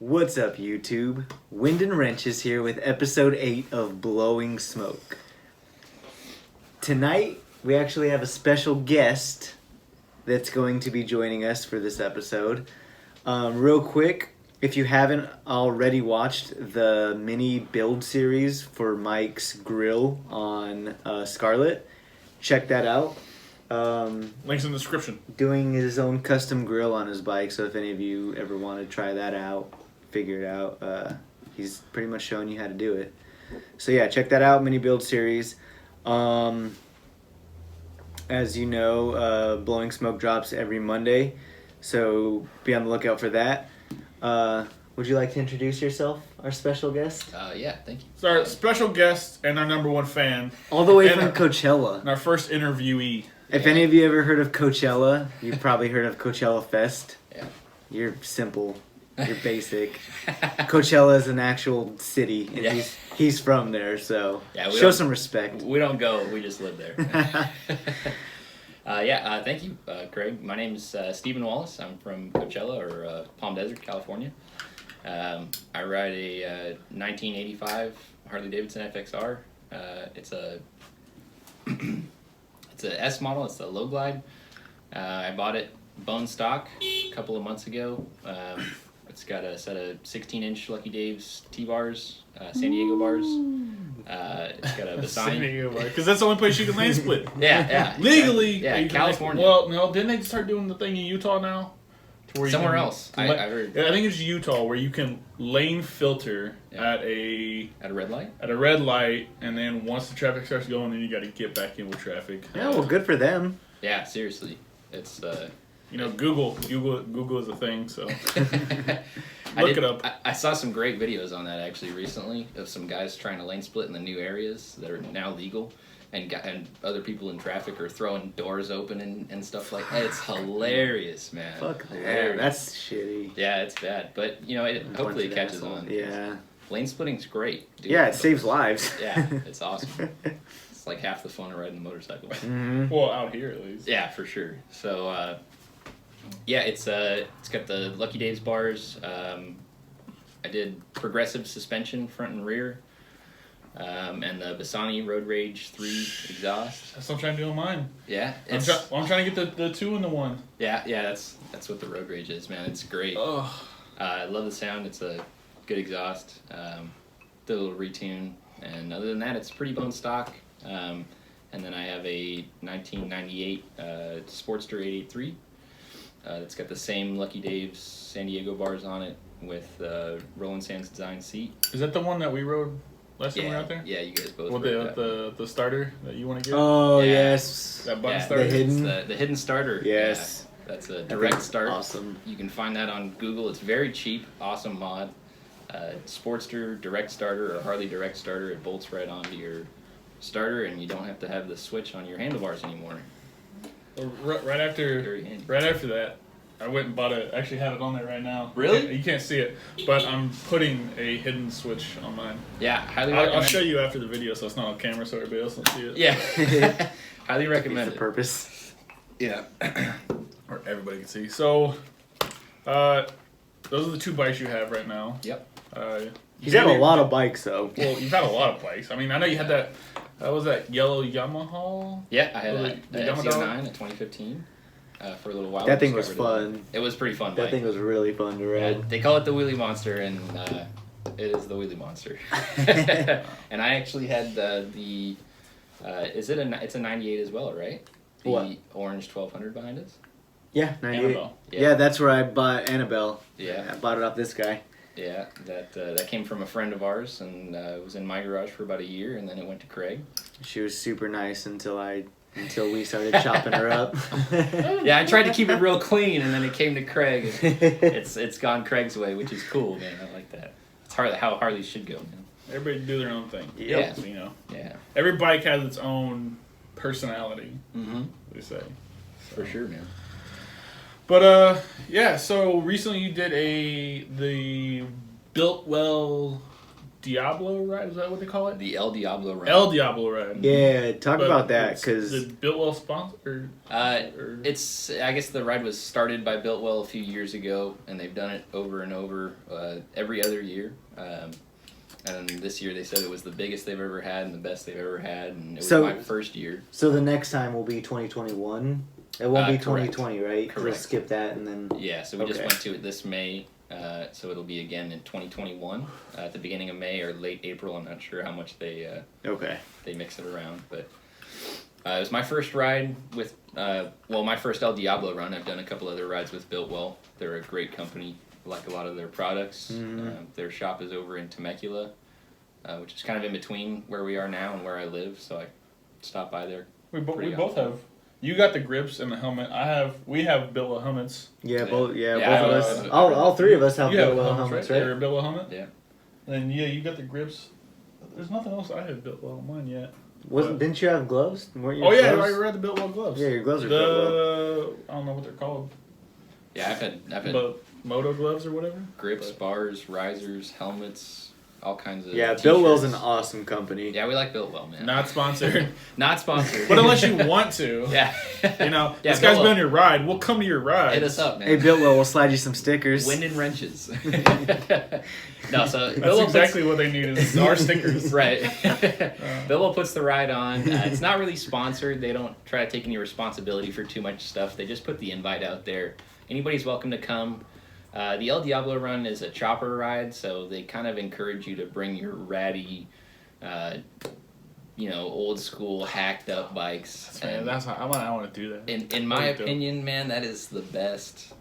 What's up, YouTube? Wind and Wrench is here with episode 8 of Blowing Smoke. Tonight, we actually have a special guest that's going to be joining us for this episode. Real quick, if you haven't already watched the mini build series for Mike's grill on Scarlett, check that out. Links in the description. Doing his own custom grill on his bike, so if any of you ever want to try that out, figure it out, he's pretty much showing you how to do it. So yeah, check that out, mini build series. As you know, Blowing Smoke drops every Monday, so be on the lookout for that. Would you like to introduce yourself, our special guest? Yeah, thank you. So our special guest and our number one fan. All the way And from Coachella. And our first interviewee. If any of you ever heard of Coachella, you've probably heard of Coachella Fest. Yeah. You're simple. You're basic. Coachella is an actual city, and Yeah. he's from there, so Yeah, show some respect. We don't go, we just live there. Thank you, Craig. My name is Stephen Wallace. I'm from Coachella, or Palm Desert, California. I ride a 1985 Harley-Davidson FXR. It's a S model. It's the Low Glide. I bought it bone stock a couple of months ago. It's got a set of 16-inch Lucky Dave's T-bars, San Diego bars. It's got a San Bassani. Diego, because that's the only place you can lane split. Yeah. Legally. Yeah, you can California. Well, no, didn't they start doing the thing in Utah now? To where you Somewhere can- else. I heard. Yeah, I think it's Utah where you can lane filter Yeah. at a At a red light? and then once the traffic starts going, then you got to get back in with traffic. Yeah, well, good for them. Yeah, seriously. It's You know, Google is a thing, so I look it up. I saw some great videos on that actually recently of some guys trying to lane split in the new areas that are now legal, and other people in traffic are throwing doors open and stuff like that. It's hilarious, man. Fuck that. Hilarious. That's shitty. Yeah, it's bad, but you know, hopefully Bunch it of catches assholes. on. Yeah. Lane splitting's great. Dude. Yeah, it saves lives. Yeah, it's awesome. It's like half the fun of riding a motorcycle. Mhm. Well, out here at least. Yeah, for sure. So, it's got the Lucky Dave's bars. I did progressive suspension front and rear, and the Bassani Road Rage 3 exhaust. That's what I'm trying to do on mine. Yeah, I'm trying to get the two in the one. yeah. That's what the Road Rage is, man. It's great. Oh, I love the sound. It's a good exhaust. Did a little retune, and other than that, it's pretty bone stock. And then I have a 1998 Sportster 883. That's got the same Lucky Dave's San Diego bars on it with Roland Sands design seat. is that the one that we rode last time we were out there? Yeah, you guys both. With rode that. the starter that you want to get? Oh, Yeah. yes. That button Yeah, starter? The hidden- It's the hidden starter. Yes. Yeah, that's a I direct think start. Awesome. You can find that on Google. It's very cheap. Awesome mod. Sportster direct starter or Harley direct starter. It bolts right onto your starter, and you don't have to have the switch on your handlebars anymore. Right after Very handy. that, I went and bought it. I actually have it on there right now. Really? You can't see it, but I'm putting a hidden switch on mine. Yeah, highly recommend. I'll show you after the video, so it's not on camera, so everybody else don't see it. Yeah, highly Defeats recommend the it. purpose. Yeah. Or everybody can see. So, those are the two bikes you have right now. Yep. He's had a lot of bikes, though. Well, you've had a lot of bikes. I mean, I know you had that. Was that yellow Yamaha? Yeah, I had Oh, a the Yamaha? FZ09 in 2015 for a little while. That thing was Discovered fun. It was pretty fun. That bike. thing was really fun to Yeah, ride. they call it the Wheelie Monster, and it is the Wheelie Monster. And I actually had it's a 98 as well, right? The What? orange 1200 behind us. Yeah, 98. Annabelle. Yeah, that's where I bought Annabelle. Yeah. I bought it off this guy. Yeah, that came from a friend of ours, and it was in my garage for about a year, and then it went to Craig. She was super nice until we started chopping her up. Yeah, I tried to keep it real clean, and then it came to Craig. And it's gone Craig's way, which is cool, man. I like that. It's how Harley should go, man. Everybody do their own thing. Yeah. So, you know, Yeah. every bike has its own personality. Mm-hmm. They say. For sure, man. But yeah. So recently you did the Built Well Diablo ride. Is that what they call it? The El Diablo run. El Diablo ride. Yeah, talk But about that it's because the Biltwell sponsor. It's I guess the ride was started by Biltwell a few years ago, and they've done it over and over every other year. And this year they said it was the biggest they've ever had and the best they've ever had, and it was my first year. So the next time will be 2021. It won't be Correct. 2020, right? Correct. We'll skip that and then. Yeah, so we just Okay. went to it this May. So it'll be again in 2021 at the beginning of May or late April. I'm not sure how much they Okay. mix it around, but it was my first ride with my first El Diablo run. I've done a couple other rides with Biltwell. They're a great company. I like a lot of their products. Their shop is over in Temecula, which is kind of in between where we are now and where I live. So I stop by there. We pretty both often. have. You got the grips and the helmet. We have Biltwell helmets. Yeah, Yeah. both. Yeah, Yeah, both of I us. have- All three of us have You have Biltwell helmets, You're a right? Biltwell helmet. Yeah. And you got the grips. There's nothing else I have Biltwell on mine yet. Didn't you have gloves? Weren't your Oh yeah, gloves? I read the Biltwell gloves. Yeah, your gloves are Biltwell. I don't know what they're called, Yeah, I've had but Moto gloves or whatever. grips, bars, risers, helmets, all kinds of. Yeah, t-shirts. Biltwell's an awesome company. Yeah, we like Biltwell, man. Not sponsored, Not sponsored. but unless you want to, yeah. you know, Yeah, this guy's Biltwell. been on your ride. We'll come to your ride. Hit us up, man. Hey, Biltwell, we'll slide you some stickers. Wind and wrenches. No, so That's Biltwell exactly what they need is our stickers. right. Biltwell puts the ride on. It's not really sponsored. They don't try to take any responsibility for too much stuff. They just put the invite out there. Anybody's welcome to come. The El Diablo run is a chopper ride, so they kind of encourage you to bring your ratty, old school hacked up bikes. Man, And that's how I want to do that. in my Really dope. opinion, man, that is the best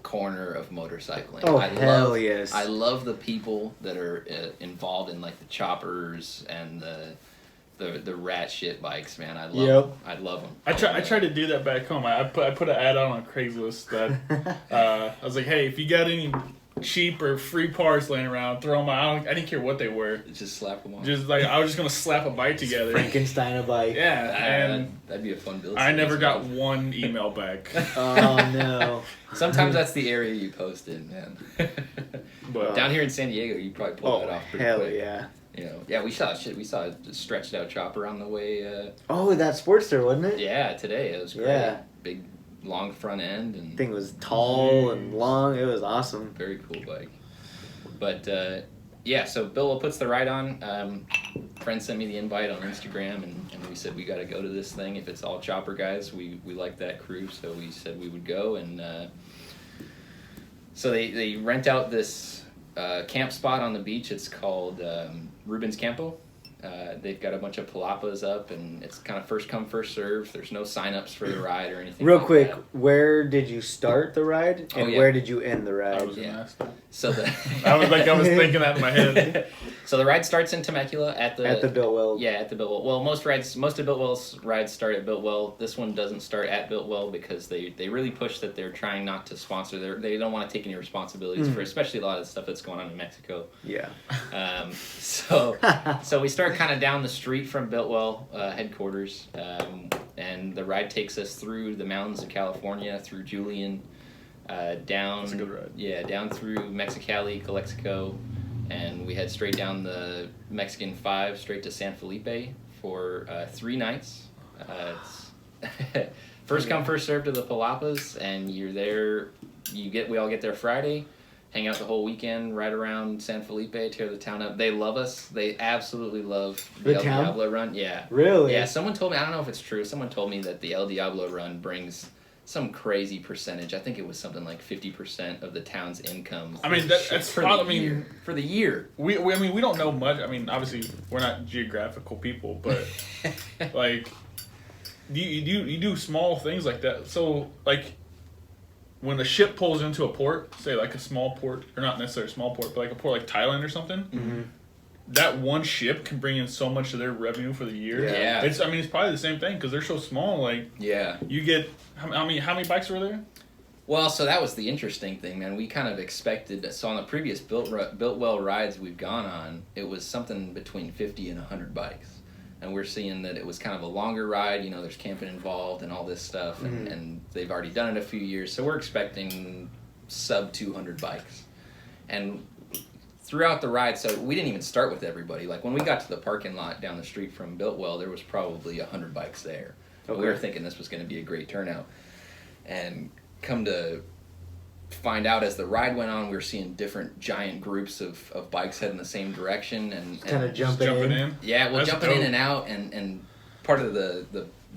corner of motorcycling. Oh, I hell love, yes. I love the people that are involved in like the choppers and the rat shit bikes, man. I love them. I love them. I tried to do that back home. I put an ad on Craigslist that I was like, hey, if you got any cheap or free parts laying around, throw them out. I didn't care what they were. Just slap them on. Just like I was just gonna slap a bike together. Frankenstein a bike. Yeah, and that'd be a fun build. I never series, got man. one email back. Oh no. Sometimes that's the area you post in, man. But Down here in San Diego, you probably pull that Oh off pretty hell quick. yeah. Yeah, we saw shit. We saw a stretched out chopper on the way. Oh, that Sportster, wasn't it? Yeah, today it was great. Yeah. Big, long front end and Thing was tall and long. It was awesome. very cool bike. But so Bill puts the ride on. Friend sent me the invite on Instagram, and we said we got to go to this thing. If it's all chopper guys, we like that crew, so we said we would go. And so they rent out this camp spot on the beach. It's called Rubens Campo. They've got a bunch of palapas up, and it's kind of first come, first serve. There's no sign-ups for the ride or anything. Real like quick, that. where did you start the ride, Oh, and yeah. where did you end the ride? I was Yeah. gonna ask that. So I was thinking that in my head. So the ride starts in Temecula at the Biltwell. Yeah, at the Biltwell. Well, most of Biltwell's rides start at Biltwell. This one doesn't start at Biltwell because they really push that they're trying not to sponsor. They don't want to take any responsibilities for, especially a lot of the stuff that's going on in Mexico. Yeah. So we start kind of down the street from Biltwell headquarters, and the ride takes us through the mountains of California, through Julian, down. That's a good ride. Yeah, down through Mexicali, Calexico, and we head straight down the Mexican 5 straight to San Felipe for 3 nights. It's first come, first served to the Palapas, and you're there. We all get there Friday, hang out the whole weekend, ride around San Felipe, tear the town up. They love us. They absolutely love The El town? Diablo run. Yeah. Really? Yeah, someone told me, I don't know if it's true, someone told me that the El Diablo run brings some crazy percentage. I think it was something like 50% of the town's income. I mean, that's for probably. the year. For the year. We don't know much. I mean, obviously, we're not geographical people, but like, you do small things like that. So, like, when a ship pulls into a port, say like a small port, or not necessarily a small port, but like a port like Thailand or something, that one ship can bring in so much of their revenue for the year. Yeah. It's probably the same thing because they're so small. Like, Yeah. you get how many bikes were there? Well, so that was the interesting thing, man. We kind of expected. So on the previous Biltwell rides we've gone on, it was something between 50 and 100 bikes. And we're seeing that it was kind of a longer ride. There's camping involved and all this stuff. And they've already done it a few years. So we're expecting sub 200 bikes. And throughout the ride, so we didn't even start with everybody. Like when we got to the parking lot down the street from Biltwell, there was probably 100 bikes there. Okay. We were thinking this was going to be a great turnout, and come to find out as the ride went on, we were seeing different giant groups of bikes heading the same direction, and Kind of Just jumping in. yeah, well, That's jumping in dope. and out, and part of the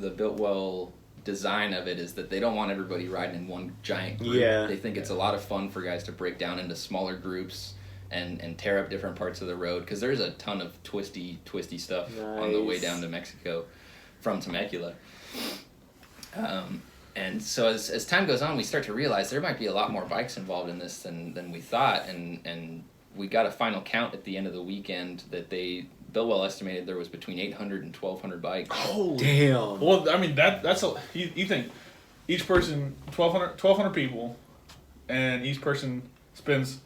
Biltwell design of it is that they don't want everybody riding in one giant group. Yeah. They think it's a lot of fun for guys to break down into smaller groups and tear up different parts of the road, because there's a ton of twisty stuff on the way Nice. down to Mexico from Temecula. And so as time goes on, we start to realize there might be a lot more bikes involved in this than we thought, and we got a final count at the end of the weekend that Biltwell estimated there was between 800 and 1,200 bikes. Holy. Damn. Well, I mean that's a you think each person 1,200 people, and each person spends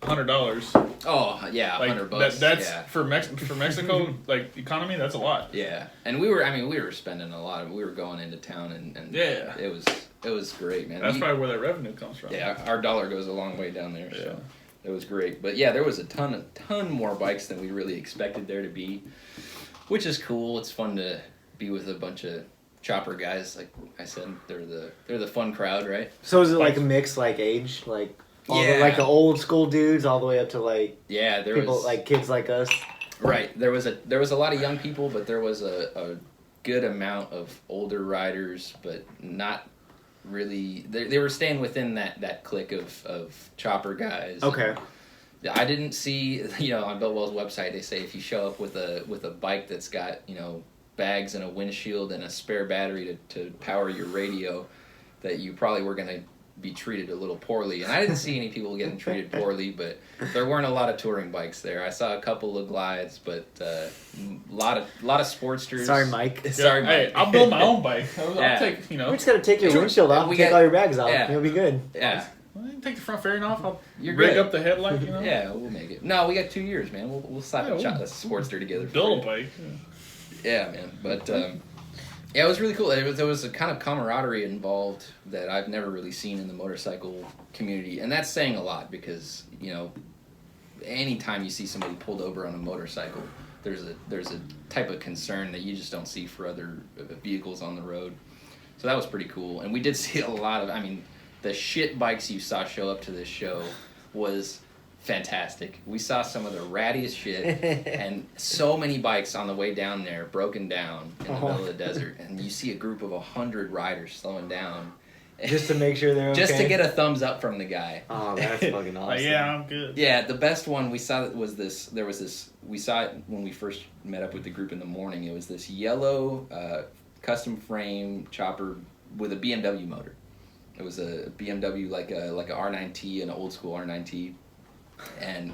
$100. Oh yeah, Like 100 bucks. that's yeah. for Mexico like economy. That's a lot. Yeah, and we were spending a lot. We were going into town, and Yeah. it was great, man. That's probably where that revenue comes from. Yeah, our dollar goes a long way down there, Yeah. so it was great. But yeah, there was a ton more bikes than we really expected there to be, which is cool. It's fun to be with a bunch of chopper guys. Like I said, they're the fun crowd, right? So is it like a mix, like age, like all Yeah. like the old school dudes, all the way up to like Yeah, there people was like kids like us? right. There was a lot of young people, but there was a good amount of older riders, but not really. They were staying within that clique of chopper guys. Okay. I didn't see, on Biltwell's website they say if you show up with a bike that's got, bags and a windshield and a spare battery to power your radio, that you probably were going to be treated a little poorly. And I didn't see any people getting treated poorly, but there weren't a lot of touring bikes there. I saw a couple of glides, but a lot of Sportsters. Sorry, Mike. Sorry, Hey, Mike. I'll build my own bike. I'll Yeah. take We just gotta take your windshield off We and take got- all your bags off. yeah. You'll be good. Yeah. Take the front fairing off. I'll You're rig good. up the headlight. Yeah, we'll make it. No, we got 2 years, man. We'll slap Yeah, a Sportster together. for Build a you. bike. Yeah, man. But yeah, it was really cool. There was a kind of camaraderie involved that I've never really seen in the motorcycle community, and that's saying a lot because anytime you see somebody pulled over on a motorcycle, there's a type of concern that you just don't see for other vehicles on the road. So that was pretty cool, and we did see a lot of. I mean, the shit bikes you saw show up to this show was fantastic. We saw some of the rattiest shit, and so many bikes on the way down there broken down in the middle of the desert, and you see a group of 100 riders slowing down Just to make sure they're okay. just to get a thumbs up from the guy. Oh, that's fucking awesome. Like, yeah, I'm good. Yeah, the best one we saw was this. There was this. We saw it when we first met up with the group in the morning. It was this yellow custom frame chopper with a BMW motor. It was a BMW like a R9T, an old school R9T, and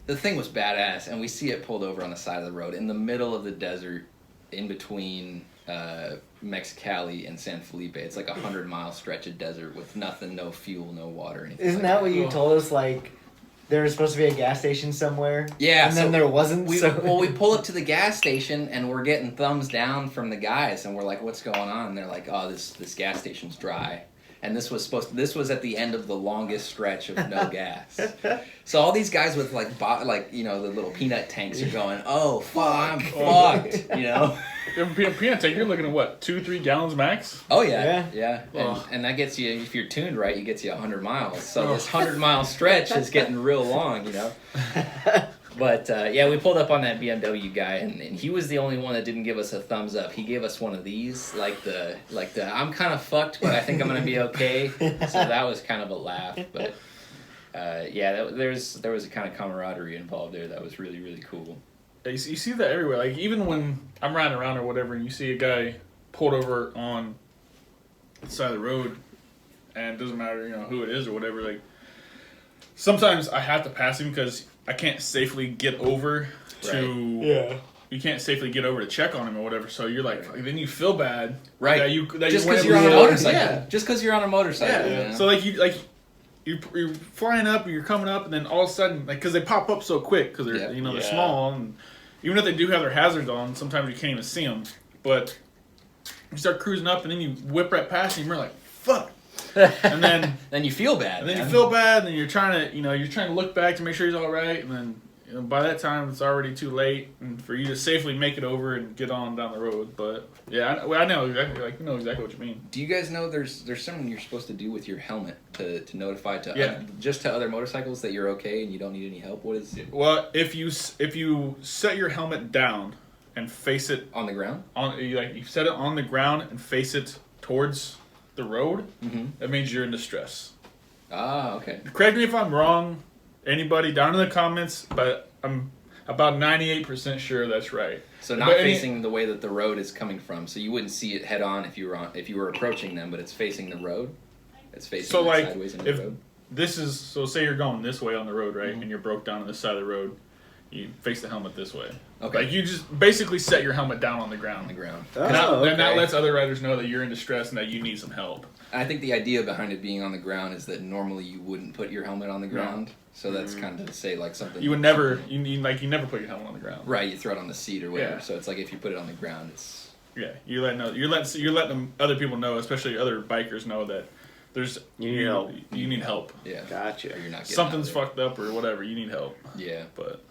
the thing was badass. And we see it pulled over on the side of the road in the middle of the desert, in between Mexicali and San Felipe. It's like 100-mile stretch of desert with nothing, no fuel, no water, anything. Isn't like that what you Oh. told us? Like, there was supposed to be a gas station somewhere. Yeah, And then so there wasn't. We so we pull up to the gas station and we're getting thumbs down from the guys, and we're like, "What's going on?" And they're like, "Oh, this gas station's dry." And this was at the end of the longest stretch of no gas. So all these guys with the little peanut tanks are going, "Oh fuck, I'm fucked," Peanut tank, you're looking at what, 2-3 gallons max? Oh yeah. Ugh. And that gets you, if you're tuned right, it gets you 100 miles. So this 100-mile stretch is getting real long, But yeah, we pulled up on that BMW guy, and he was the only one that didn't give us a thumbs up. He gave us one of these, like the I'm kind of fucked, but I think I'm gonna be okay. So that was kind of a laugh. But yeah, there was a kind of camaraderie involved there that was really, really cool. Yeah, you see that everywhere. Like, even when I'm riding around or whatever, and you see a guy pulled over on the side of the road, and it doesn't matter, who it is or whatever. Like, sometimes I have to pass him because I can't safely get over to. yeah. You can't safely get over to check on him or whatever. So you're like, then you feel bad, Right. That Just went because you're on a over- motorcycle. Yeah. Just because you're on a motorcycle. Yeah. you know? So you're flying up, and you're coming up, and then all of a sudden, because they pop up so quick, because they're Yeah. they're Yeah. small, and even if they do have their hazards on, sometimes you can't even see them. But you start cruising up, and then you whip right past, and you're like, "Fuck!" And then Then you feel bad. you man. feel bad, and you're trying to look back to make sure he's all right, and then by that time it's already too late, and for you to safely make it over and get on down the road. But yeah, I know exactly, like, you know exactly what you mean. Do you guys know there's something you're supposed to do with your helmet to notify Yeah. just to other motorcycles that you're okay and you don't need any help? What is it? Well, if you set your helmet down and face it On the ground? you set it on the ground and face it towards the road, that means you're in distress. Ah, okay. Correct me if I'm wrong, anybody down in the comments, but I'm about 98% sure that's right. So not But facing the way that the road is coming from, so you wouldn't see it head on if you were approaching them, but it's facing the road. It's facing So, like, sideways into if the road. so say you're going this way on the road, right, and you're broke down on this side of the road, you face the helmet this way. Okay. Like, you just basically set your helmet down on the On ground. the ground. And that okay. lets other riders know that you're in distress and that you need some help. I think the idea behind it being on the ground is that normally you wouldn't put your helmet on the ground, so that's kind of to say like something. You would never, you never put your helmet on the ground. Right, you throw it on the seat or whatever. Yeah. So it's like if you put it on the ground, it's Yeah, you're letting other people know, especially other bikers know that there's You need help. You need help. yeah. Gotcha. Or you're not getting Something's out there. fucked up or whatever. You need help. Yeah. But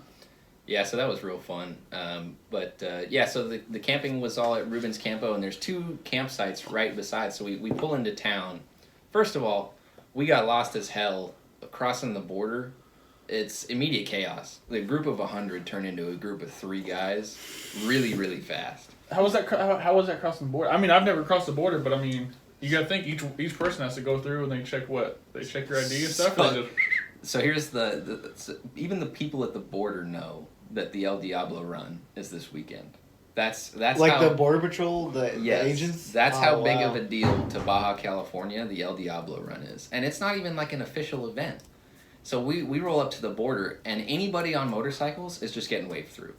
Yeah, so that was real fun. So the camping was all at Ruben's Campo, and there's 2 campsites right beside. So we pull into town. First of all, we got lost as hell crossing the border. It's immediate chaos. The group of 100 turned into a group of 3 guys really, really fast. how was that? How was that crossing the border? I mean, I've never crossed the border, but I mean, you gotta think each person has to go through and they check what they check your ID and stuff. Or just, So here's even the people at the border know that the El Diablo run is this weekend. That's Like how, the Border Patrol, the agents? That's Oh, how big wow. of a deal to Baja California the El Diablo run is. And it's not even like an official event. So we roll up to the border and anybody on motorcycles is just getting waved through.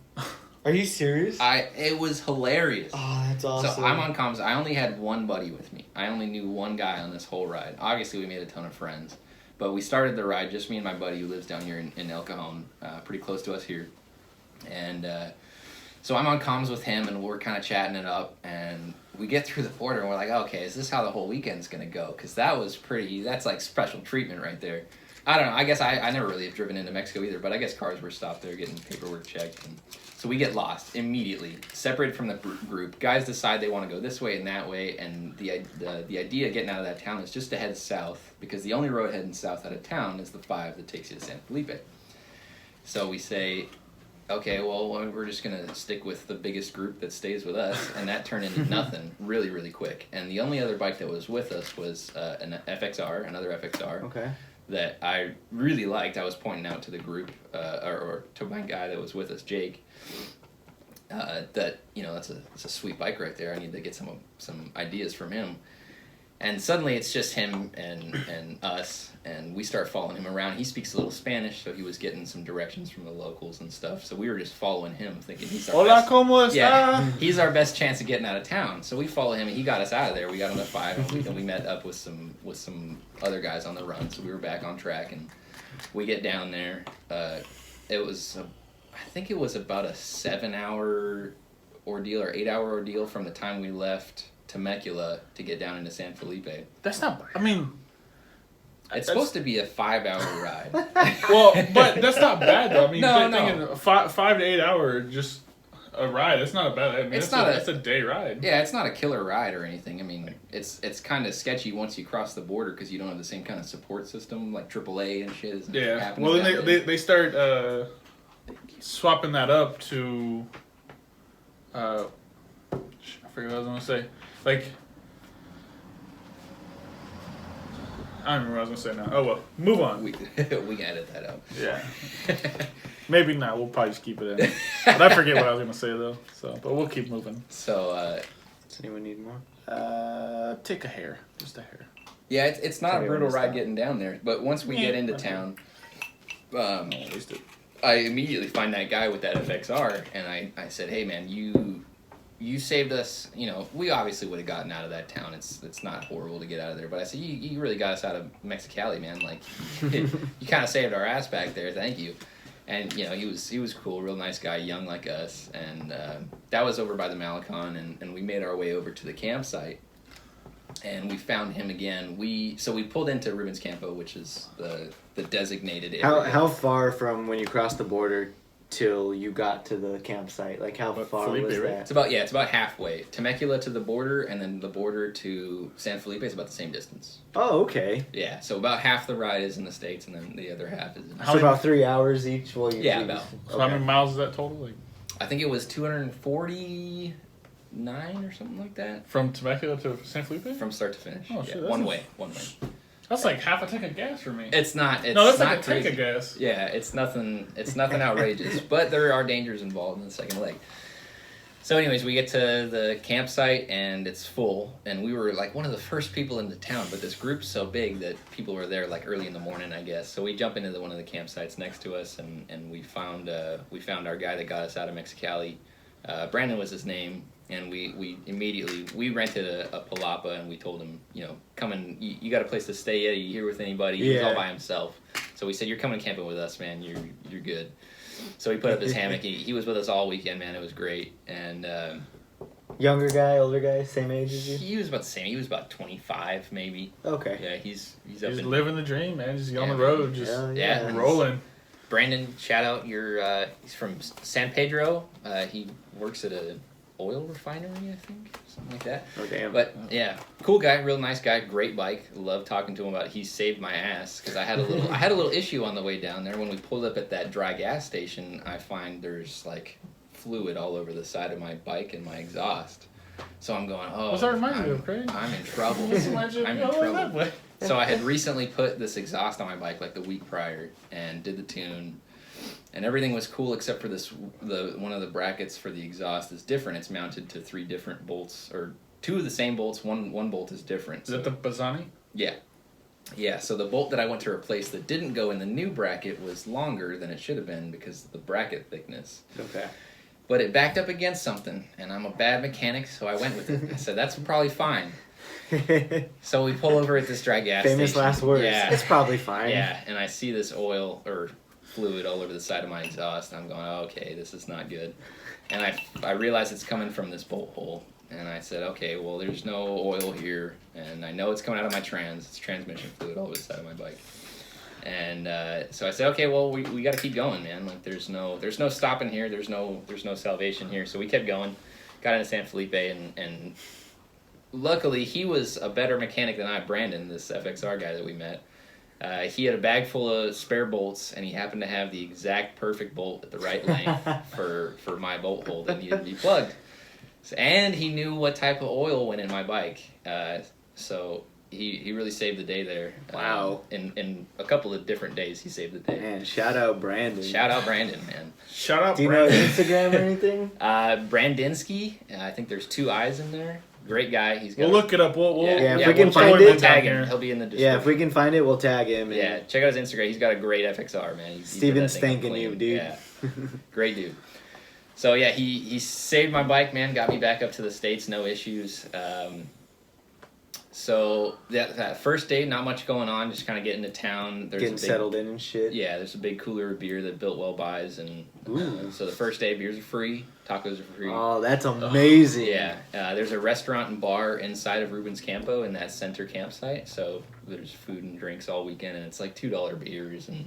Are you serious? It was hilarious. Oh, that's awesome. So I'm on comms. I only had one buddy with me. I only knew one guy on this whole ride. Obviously, we made a ton of friends. But we started the ride, just me and my buddy who lives down here in El Cajon, pretty close to us here. And so I'm on comms with him, and we're kind of chatting it up. And we get through the border, and we're like, okay, is this how the whole weekend's going to go? Because that's like special treatment right there. I don't know. I guess I never really have driven into Mexico either, but I guess cars were stopped there getting paperwork checked. And so we get lost immediately, separated from the group. Guys decide they want to go this way and that way, and the idea of getting out of that town is just to head south, because the only road heading south out of town is the 5 that takes you to San Felipe. So we say, okay, well, we're just going to stick with the biggest group that stays with us, and that turned into nothing really, really quick. And the only other bike that was with us was another FXR. Okay. That I really liked. I was pointing out to the group, or to my guy that was with us, Jake, that that's a sweet bike right there. I need to get some ideas from him. And suddenly it's just him and us, and we start following him around. He speaks a little Spanish, so he was getting some directions from the locals and stuff. So we were just following him, thinking he's our Hola, best. ¿cómo está? Yeah, he's our best chance of getting out of town. So we follow him, and he got us out of there. We got on the 5, and we met up with some other guys on the run. So we were back on track, and we get down there. It was, I think it was about a 7-hour ordeal or 8-hour ordeal from the time we left Temecula to get down into San Felipe. That's not. I mean, It's supposed to be a 5-hour ride. well, but that's not bad though. I mean, No, thinking no. 5 to 8 hour just a ride. That's not a bad. I mean, It's that's a day ride. Yeah, it's not a killer ride or anything. I mean, it's kind of sketchy once you cross the border because you don't have the same kind of support system like AAA and shit. Is Yeah. happening Well, down then there. they start swapping that up to. I forget what I was gonna say. Like. I don't remember what I was gonna say now. Oh well, move on. we can edit that out. Yeah. Maybe not. We'll probably just keep it in. But I forget what I was gonna say though. So, but we'll keep moving. So Does anyone need more? Take a hair, just a hair. yeah, it's not a Okay, brutal we'll ride stop. getting down there. But once we get into okay. town, At least it. I immediately find that guy with that FXR, and I said, hey man, you saved us. You know, we obviously would have gotten out of that town. It's not horrible to get out of there, but I said, you really got us out of Mexicali, man. Like, you kind of saved our ass back there. Thank you. And you know, he was cool, real nice guy, young like us. And that was over by the Malecon, and we made our way over to the campsite. and we found him again. We pulled into Rubens Campo, which is the designated area. How far from when you crossed the border till you got to the campsite? Like how far Felipe, was right? that? It's about halfway. Temecula to the border, and then the border to San Felipe is about the same distance. Oh, okay. Yeah, so about half the ride is in the States, and then the other half is in. So about 3 hours each. Well, Yeah, about. So how many miles is that total? Like I think it was 249 or something like that. from Temecula to San Felipe? From start to finish. Oh, shit, Yeah, that's one a- way. That's like half a tank of gas for me. It's not. It's no, that's not like a tank crazy. of gas. Yeah, it's nothing. It's nothing outrageous, but there are dangers involved in the second leg. So, anyways, we get to the campsite and it's full, and we were like one of the first people into town. But this group's so big that people were there like early in the morning, I guess. So we jump into one of the campsites next to us, and we found our guy that got us out of Mexicali. Brandon was his name, and we immediately rented a palapa, and we told him, come and you got a place to stay yet? Are you here with anybody? He was all by himself. So we said, you're coming camping with us, man. You're good. So he put up his hammock. He was with us all weekend, man. It was great. And Younger guy, older guy, same age as you? he was about the same. He was about 25, maybe. Okay. Yeah, he's up Just in living the dream, man. Just on Yeah, the road, just yeah. rolling. Brandon. Shout out he's from San Pedro. He works at a oil refinery, I think, something like that. Oh, damn. But yeah, cool guy, real nice guy, great bike. Love talking to him about it. He saved my ass because I had a little issue on the way down there. When we pulled up at that dry gas station, I find there's like fluid all over the side of my bike and my exhaust. So I'm going, What's that remind you of, Craig? I'm in trouble. What's that remind you of? I'm in Oh, trouble. that way. So I had recently put this exhaust on my bike like the week prior and did the tune, and everything was cool except for one of the brackets for the exhaust is different. It's mounted to 3 different bolts, or 2 of the same bolts. One bolt is different. Is that the Bazzani? Yeah. Yeah, so the bolt that I went to replace that didn't go in the new bracket was longer than it should have been because of the bracket thickness. Okay. But it backed up against something, and I'm a bad mechanic, so I went with it. I said, that's probably fine. So we pull over at this dry gas Famous station. last words. Yeah. It's probably fine. Yeah, and I see this oil or fluid all over the side of my exhaust, and I'm going, oh, okay, this is not good. And I realize it's coming from this bolt hole, and I said, okay, well, there's no oil here, and I know it's coming out of my it's transmission fluid all over the side of my bike. And so I said, okay, well, we got to keep going, man. Like there's no stopping here. There's no salvation here. So we kept going, got into San Felipe, and luckily he was a better mechanic than I. Brandon, this FXR guy that we met, he had a bag full of spare bolts, and he happened to have the exact perfect bolt at the right length for my bolt hole that needed to be plugged. And he knew what type of oil went in my bike. So he really saved the day there. Wow. In a couple of different days, he saved the day. Man, shout out Brandon. Shout out Brandon, man. Shout out Do you know Brandon. his Instagram or anything? Brandinsky, I think there's 2 I's in there. Great guy. He's got. We'll look it up. We'll Yeah, if we we'll can tag- find we'll it- tag down him. here. He'll be in the description. Yeah, if we can find it, we'll tag him. Yeah, check out his Instagram. He's got a great FXR, man. He's Steven that thing up stinking you, clean. dude. Yeah, great dude. So yeah, he saved my bike, man. Got me back up to the States, no issues. So that first day, not much going on. Just kind of getting to town. There's Getting a big, settled in and shit. Yeah, there's a big cooler of beer that Built Well buys, and Ooh. so the first day beers are free, tacos are free. Oh, that's amazing. Yeah, there's a restaurant and bar inside of Rubens Campo in that center campsite. So there's food and drinks all weekend, and it's like $2 beers and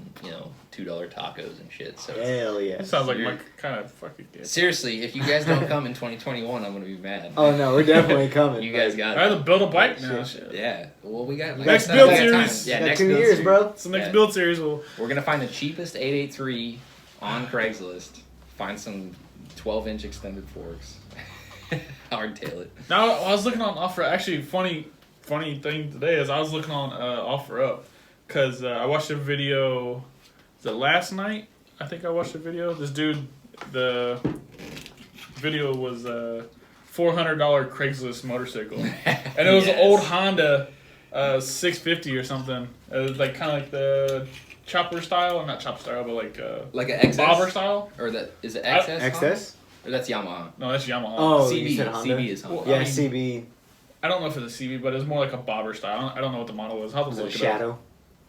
$2 tacos and shit. So Hell yeah. That sounds like You're- my kind of fucking good. seriously, if you guys don't come in 2021, I'm gonna be mad. Oh no, we're definitely coming. You guys got I had to build a bike Shit. now. Shit. yeah. Well, we got Next we build got time. series. Yeah, Got next 2 build years, series. bro. So next Yeah. build series will. We're gonna find the cheapest 883 on Craigslist. Find some 12-inch extended forks. Hardtail it. Now I was looking on offer. Actually, funny thing today is I was looking on OfferUp because I watched a video. Was it last night? I think I watched a video. This dude, the video was $400 Craigslist motorcycle, and it was an Yes. old Honda 650 or something. It was like kind of like the chopper style, or not chopper style, but like Like an XS bobber style. or that is it XS? XS? Or that's Yamaha. No, that's Yamaha. Oh, CB. you said Honda? CB is Honda. Well, Yeah, I mean, CB. I don't know if it's a CB, but it's more like a bobber style. I don't know what the model was. I'll have Was to it look it Shadow? up.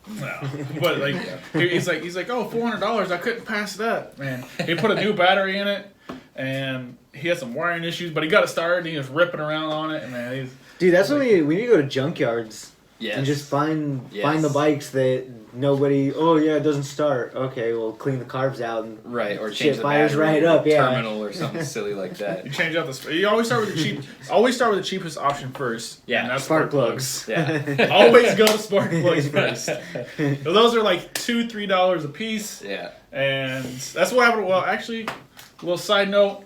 No. But like, he's like, oh, $400. I couldn't pass that, man. He put a new battery in it, and he had some wiring issues, but he got it started. And he was ripping around on it, and man, Dude, that's when we need to go to junkyards Yes. and just find Yes. the bikes that nobody. Oh yeah, it doesn't start. Okay, we'll clean the carbs out and Right, or Shit change the fires battery right up, yeah. terminal or something silly like that. You change out the. You always start with the cheap. Always start with the cheapest option first. Yeah, and that's spark plugs. Yeah. Always go to spark plugs first. Those are like $2-3 a piece, Yeah. and that's what happened. Well, actually, a little side note.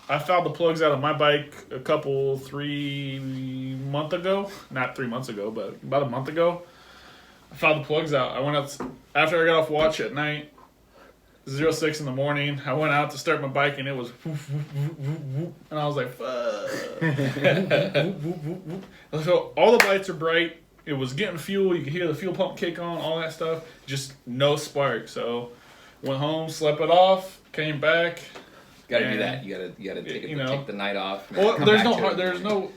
I found the plugs out of my bike a couple 3 months ago. Not 3 months ago, but about a month ago. I found the plugs out. I went out after I got off watch at night. 06 in the morning. I went out to start my bike and it was woof, woof, woof, woof, woof, and I was like, fuck. Woof, woof, woof, woof. So all the lights are bright. It was getting fuel. You could hear the fuel pump kick on, all that stuff. Just no spark. So went home, slept it off, came back. Gotta do And, that. You gotta take you know. take the night off. Well, come there's back no to it.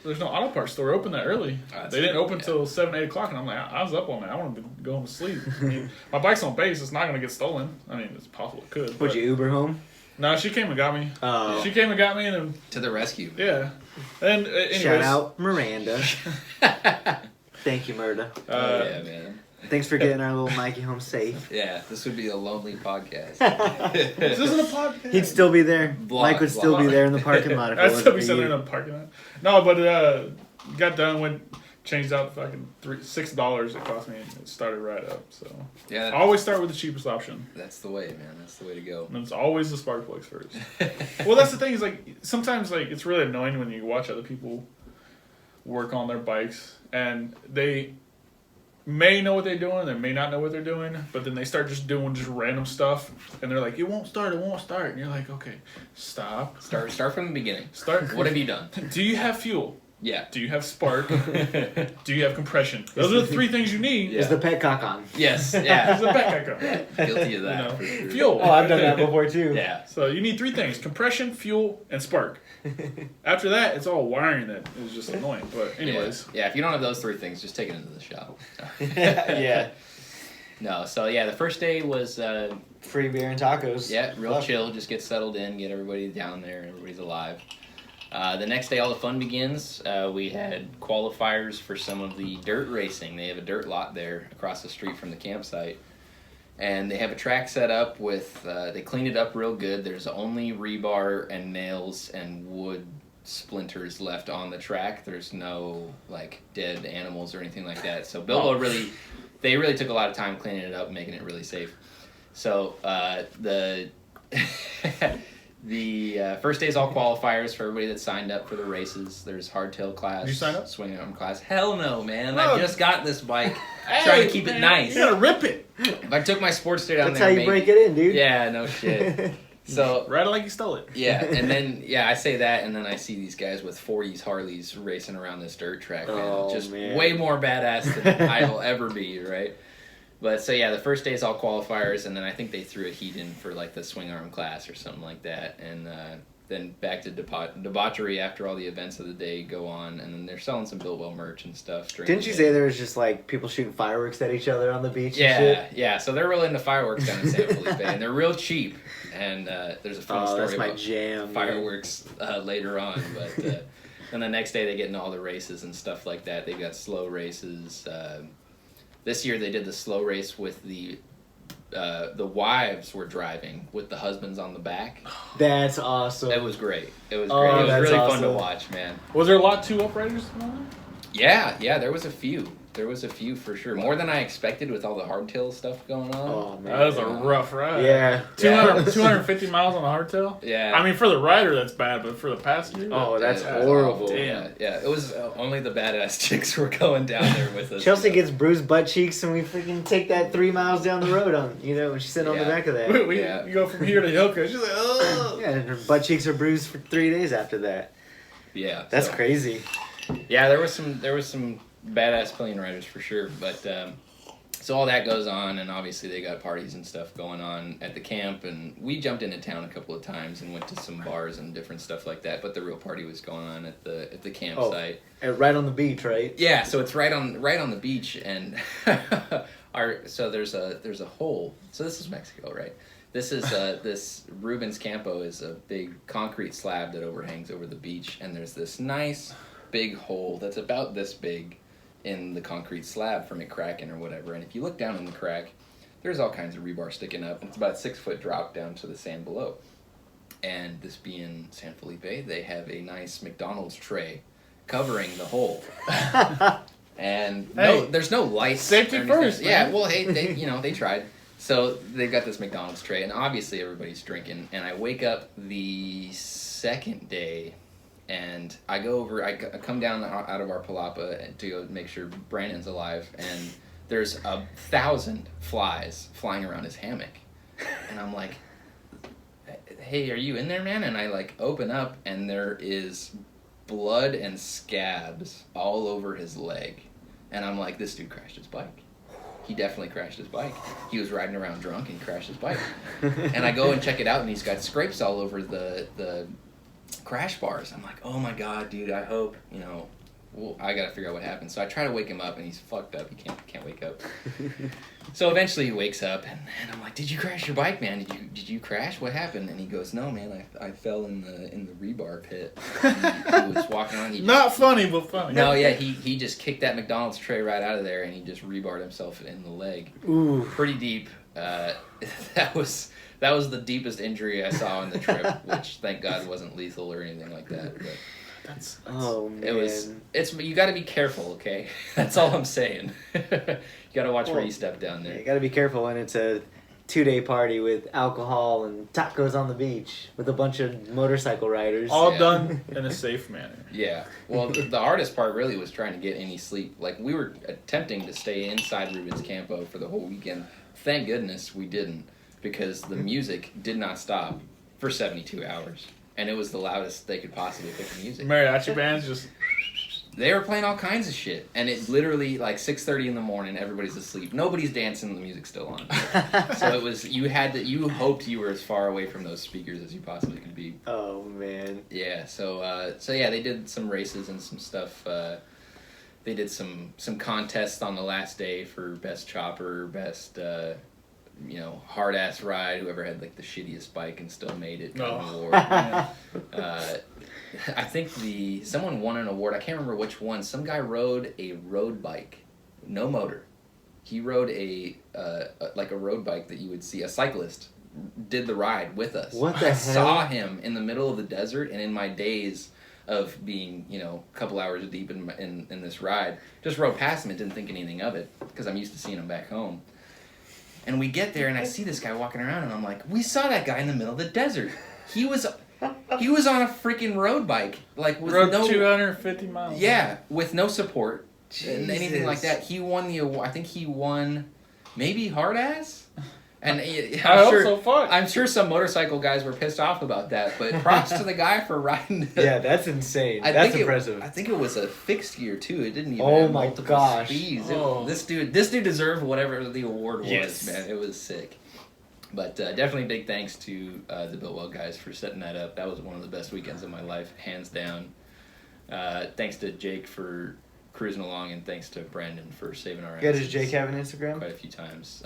there's no auto parts store open that early. That's They didn't good, open yeah. till 7, 8 o'clock, and I'm like, I was up all night. I wanted to go home to sleep. I mean, my bike's on base. It's not gonna get stolen. I mean, it's possible it could. Would But, you Uber home? no, she came and got me. Oh. She came and got me, and To the rescue. yeah. And anyways, Shout out Miranda. Thank you, Murda. Oh, yeah, man. Thanks for getting our little Mikey home safe. Yeah, this would be a lonely podcast. This isn't a podcast. He'd still be there. Vlog, Mike would still be vlog. there in the parking lot if it I'd still wasn't be for sitting in you. a parking lot. No, but got done, changed out fucking $6 it cost me, and it started right up. So Yeah, I always start with the cheapest option. that's the way, man. That's the way to go. And it's always the spark plugs first. Well, that's the thing is like sometimes like it's really annoying when you watch other people work on their bikes and they may know what they're doing, they may not know what they're doing, but then they start just doing just random stuff and they're like, it won't start, and you're like, okay, stop. Start from the beginning. Start. What have you done? Do you have fuel? Yeah. Do you have spark? Do you have compression? Those are the three things you need. Yeah. Is the petcock on? Yes. There's Yeah. a backpack on. Guilty of that. You know, for sure. fuel. Oh, I've done that before too. Yeah. So you need three things: compression, fuel, and spark. After that, it's all wiring that is just annoying. But anyways, Yeah. If you don't have those three things, just take it into the shop. Yeah. No. So yeah, the first day was Free beer and tacos. real Fuck. chill. Just get settled in, get everybody down there, everybody's alive. The next day, all the fun begins. We had qualifiers for some of the dirt racing. They have a dirt lot there across the street from the campsite. And they have a track set up with, they cleaned it up real good. There's only rebar and nails and wood splinters left on the track. There's no, like, dead animals or anything like that. So Bilbo they really took a lot of time cleaning it up and making it really safe. So the first day is all qualifiers for everybody that signed up for the races. There's hardtail class. Did you sign up? Swing arm class. Hell no, man. No. I just got this bike. Trying to keep it nice. You gotta rip it. If I took my Sportster down That's there, how you maybe. break it in, dude. Yeah, no shit. So Ride it like you stole it. yeah, and then I say that, and then I see these guys with 40s Harleys racing around this dirt track, man. Oh, Just man. way more badass than I will ever be, right? But so yeah, the first day is all qualifiers, and then I think they threw a heat in for like the swing arm class or something like that, and then back to debauchery after all the events of the day go on, and then they're selling some Bilbo merch and stuff. during Didn't the you day. say there was just like people shooting fireworks at each other on the beach? Yeah, And shit? yeah. So they're real into fireworks down in San Felipe, and they're real cheap. And there's a fun Oh, story that's my about jam. man. fireworks later on. But then the next day they get into all the races and stuff like that. They've got slow races. This year they did the slow race with the wives were driving with the husbands on the back. That's awesome. It was great. It was Oh, great. It was that's really fun to awesome. watch, man. Was there a lot two upriders? Yeah, there was a few. There was a few for sure. More than I expected with all the hardtail stuff going on. Oh man. That was a rough ride. Yeah. 250 miles on a hardtail. Yeah. I mean, for the rider, that's bad, but for the passenger, Oh, that's Yeah, it was horrible. awful. Damn. Yeah. It was only the badass chicks were going down there with us. Chelsea gets bruised butt cheeks, and we freaking take that 3 miles down the road on, when she's sitting on the Yeah. back of that. Yeah. you go from here to Hilka. She's like, oh. Yeah, and her butt cheeks are bruised for 3 days after that. Yeah. That's so- crazy. Yeah, there was some badass plane riders for sure, but so all that goes on, and obviously they got parties and stuff going on at the camp, and we jumped into town a couple of times and went to some bars and different stuff like that. But the real party was going on at the campsite. Right on the beach, right? Yeah, so it's right on the beach, and there's a hole. So this is Mexico, right? This is this Rubens Campo is a big concrete slab that overhangs over the beach, and there's this nice big hole that's about this big in the concrete slab from it cracking or whatever. And if you look down in the crack, there's all kinds of rebar sticking up. It's about a 6-foot drop down to the sand below. And this being San Felipe, they have a nice McDonald's tray covering the hole. And no, there's no lights. Safety first, man. Yeah, well, hey, they tried. So they've got this McDonald's tray, and obviously everybody's drinking. And I wake up the second day, and I go over. I come down out of our palapa to go make sure Brandon's alive, and there's 1,000 flies flying around his hammock, and I'm like, "Hey, are you in there, man?" And I like open up, and there is blood and scabs all over his leg, and I'm like, "This dude crashed his bike. He definitely crashed his bike. He was riding around drunk and crashed his bike." And I go and check it out, and he's got scrapes all over the crash bars. I'm like, "Oh my god, dude! I hope well, I gotta figure out what happened." So I try to wake him up, and he's fucked up. He can't wake up. So eventually he wakes up, and I'm like, "Did you crash your bike, man? Did you crash? What happened?" And he goes, "No, man. I fell in the rebar pit." He was walking around. Not funny, but funny. No, yeah, he just kicked that McDonald's tray right out of there, and he just rebarred himself in the leg. Ooh. Pretty deep. That was the deepest injury I saw on the trip, which thank God wasn't lethal or anything like that. But That's Oh man. you got to be careful, okay? That's all I'm saying. You got to watch where you step down Yeah, you there. gotta be careful when it's a 2-day party with alcohol and tacos on the beach with a bunch of motorcycle riders. all Yeah. done in a safe manner. Yeah. Well, the hardest part really was trying to get any sleep. Like, we were attempting to stay inside Ruben's Campo for the whole weekend. Thank goodness we didn't, because the music did not stop for 72 hours. And it was the loudest they could possibly pick the music. Mariachi bands just. They were playing all kinds of shit. And it literally, like, 6:30 in the morning, everybody's asleep. Nobody's dancing, the music's still on. So it was, you hoped you were as far away from those speakers as you possibly could be. Oh man. Yeah, so yeah, they did some races and some stuff. They did some contests on the last day for best chopper, best hard ass ride. Whoever had like the shittiest bike and still made it got an award. I think someone won an award. I can't remember which one. Some guy rode a road bike, no motor. He rode a road bike that you would see. A cyclist did the ride with us. What the I hell? saw him in the middle of the desert, and in my days of being, a couple hours deep in this ride, just rode past him and didn't think anything of it because I'm used to seeing him back home. And we get there, and I see this guy walking around, and I'm like, we saw that guy in the middle of the desert. He was on a freaking road bike, like with Rode no 250 miles. yeah, with no support and anything like Jesus. that. He won the award. I think he won maybe hard ass. And I hope so. Fuck. I'm sure some motorcycle guys were pissed off about that, but props to the guy for riding. Yeah, that's insane. That's impressive. I think it was a fixed gear too. It didn't even Oh have my multiple gosh. speeds. Oh. This dude deserved whatever the award was, Yes. man. It was sick. But definitely big thanks to the Biltwell guys for setting that up. That was one of the best weekends of my life, hands down. Thanks to Jake for cruising along, and thanks to Brandon for saving our Yeah, does asses Jake have an Instagram? quite a few times.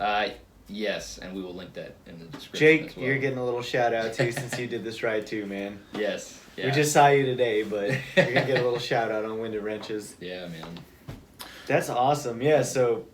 Yes, and we will link that in the description Jake, as well. you're getting a little shout out too since you did this ride too, man. Yes. Yeah. We just saw you today, but you're gonna get a little shout out on Winded Wrenches. Yeah, man. That's awesome. Yeah, so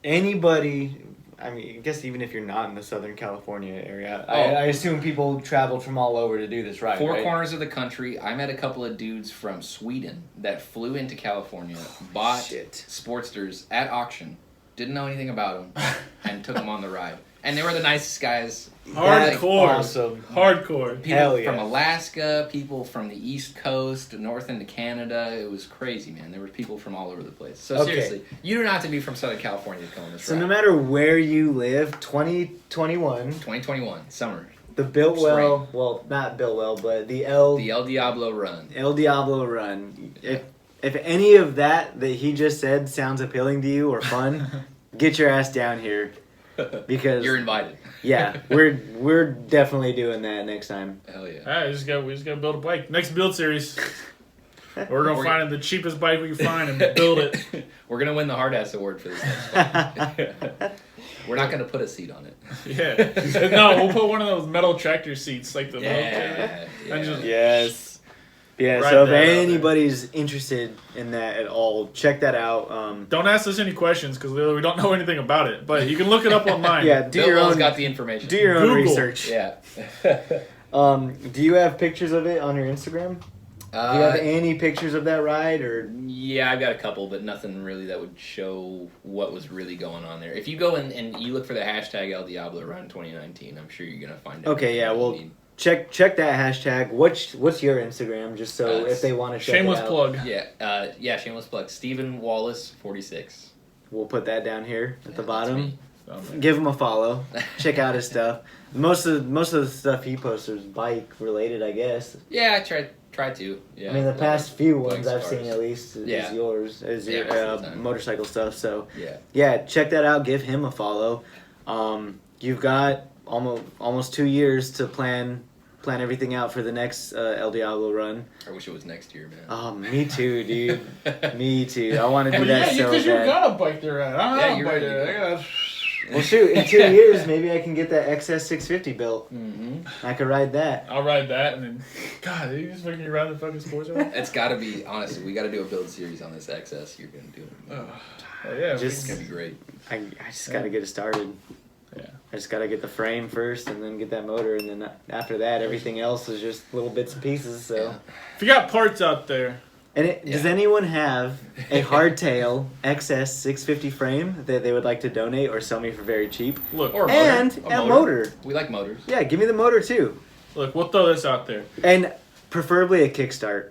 anybody, I mean, I guess even if you're not in the Southern California area, I assume people traveled from all over to do this ride, Four right? corners of the country. I met a couple of dudes from Sweden that flew into California, bought Shit. Sportsters at auction, didn't know anything about them, and took them on the ride. And they were the nicest guys. That's Hardcore. awesome. Hardcore. People Hell yeah. from Alaska, people from the East Coast, north into Canada. It was crazy, man. There were people from all over the place. So Okay. seriously, you do not have to be from Southern California to come on this So ride. no matter where you live, 2021, 2021, summer. the Biltwell, well, not Biltwell, but the El Diablo run. Diablo run. If any of that he just said sounds appealing to you or fun, get your ass down here because You're invited. yeah, we're definitely doing that next time. Hell yeah. Alright, we just gotta build a bike. Next build series. We're gonna find the cheapest bike we can find and build it. We're gonna win the hard ass award for this next one. We're not gonna put a seat on it. Yeah. No, we'll put one of those metal tractor seats like the Yeah. And just- Yes. Yeah, Right so if there, right anybody's interested in that at all, check that out. Don't ask us any questions because we don't know anything about it. But you can look it up online. Yeah, do Bill your Wells own. got the information. Do your own Google. research. Yeah. Do you have pictures of it on your Instagram? Do you have any pictures of that ride, or Yeah, I've got a couple, but nothing really that would show what was really going on there. If you go and you look for the hashtag El Diablo Run 2019, I'm sure you're gonna find it. Okay, yeah, well, check that hashtag. What's your Instagram, just so if they want to check Shameless it out. plug. Yeah, shameless plug. Stephen Wallace 46. We'll put that down here at the that's bottom. me. Give him a follow. Check out his stuff. Most of the stuff he posts is bike related, I guess. Yeah, I tried to. Yeah. I mean, the past few Bikes, ones I've cars. seen at least is Yeah. yours, is Yeah, your most of the time. motorcycle stuff. So Yeah. yeah, check that out. Give him a follow. You've got almost 2 years to plan everything out for the next El Diablo run. I wish it was next year, man. Oh, me too, dude. Me too. I want to do Well, that yeah, so because you bad. got a bike to ride. I don't Yeah, have a you're bike right, to you ride. I got- Well, shoot, in 2 years, maybe I can get that XS 650 built. Mm-hmm. I could ride that. I'll ride that and then, God, are you just making me ride the fucking sports car? It's got to be, honestly, we got to do a build series on this XS. You're going to do it. Oh, yeah. Just- It's going to be great. I just got to get it started. Yeah. I just got to get the frame first and then get that motor. And then after that, everything else is just little bits and pieces. So. Yeah. If you got parts out there, And does Yeah. anyone have a hardtail XS 650 frame that they would like to donate or sell me for very cheap? look, Or a And motor. a motor. We like motors. Yeah, give me the motor too. look, we'll throw this out there. And preferably a kickstart.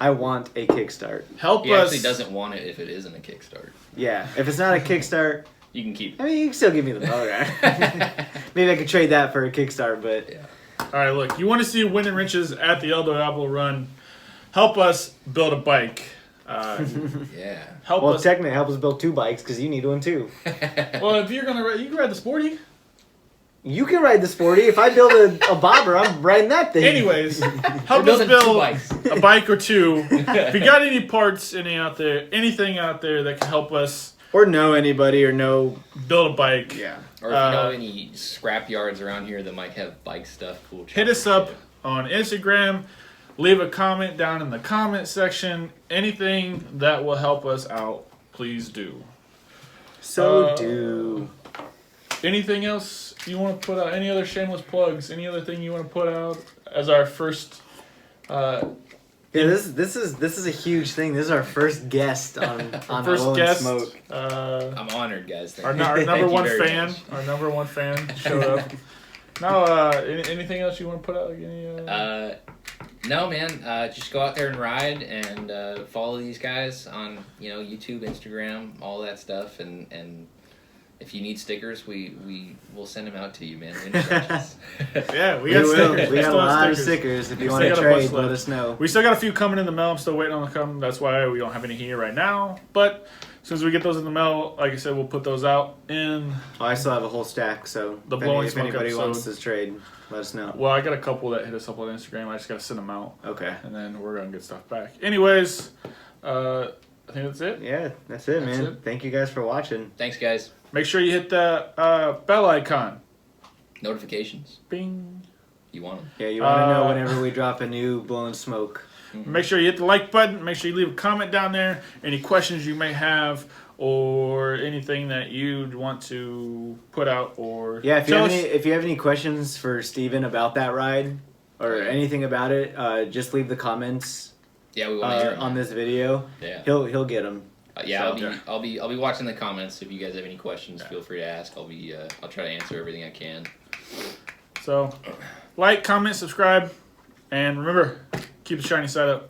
I want a kickstart. Help He us. actually doesn't want it if it isn't a kickstart. Yeah, if it's not a kickstart, You can keep. I mean, you can still give me the motor. Maybe I could trade that for a kickstart, but Yeah. All right, look, you want to see Win and Riches at the El Diablo Run? Help us build a bike. Yeah. Help well, us. technically, help us build 2 bikes because you need one too. Well, if you're gonna ride, you can ride the Sporty. You can ride the Sporty. If I build a bobber, I'm riding that thing. Anyways, We're help us building 2 build bikes. a bike or two. If you got any parts, anything out there that can help us Or know anybody or know. build a bike, Yeah. Or if you know any scrap yards around here that might have bike stuff, cool. hit us up on Instagram. Leave a comment down in the comment section. Anything that will help us out, please do. So do. Anything else you want to put out? Any other shameless plugs? Any other thing you want to put out as our first? Yeah, this is a huge thing. This is our first guest on First Blow and guest. Smoke. I'm honored, guys. Thank Our, you. our Thank number you one very fan. much. Our number one fan showed up. No, anything else you want to put out? Like any, No, man. Just go out there and ride and follow these guys on YouTube, Instagram, all that stuff. And if you need stickers, we will send them out to you, man. yeah, we We got will. stickers. We got a still have lot of stickers. If We you still want to got a bunch trade, let left. us know. We still got a few coming in the mail. I'm still waiting on them to come. That's why we don't have any here right now. But as soon as we get those in the mail, like I said, we'll put those out in. Oh, I still have a whole stack, so The if Blow and if Smoke anybody episode. wants to trade, let us know. Well, I got a couple that hit us up on Instagram. I just got to send them out. Okay. And then we're going to get stuff back. Anyways, I think that's it. Yeah, that's it, That's man. it. Thank you guys for watching. Thanks, guys. Make sure you hit the bell icon. Notifications. Bing. You want them? Yeah, you want to know Uh, whenever we drop a new Blow and Smoke. Make sure you hit the like button. Make sure you leave a comment down there. Any questions you may have or anything that you'd want to put out or Yeah, if you, tell have us. any, if you have any questions for Steven about that ride or anything about it, just leave the comments Yeah, we want to hear 'em. on this video. Yeah. He'll get them. Yeah, So- I'll be watching the comments. If you guys have any questions, feel free to ask. I'll try to answer everything I can. So, like, comment, subscribe, and remember, keep the shiny side up.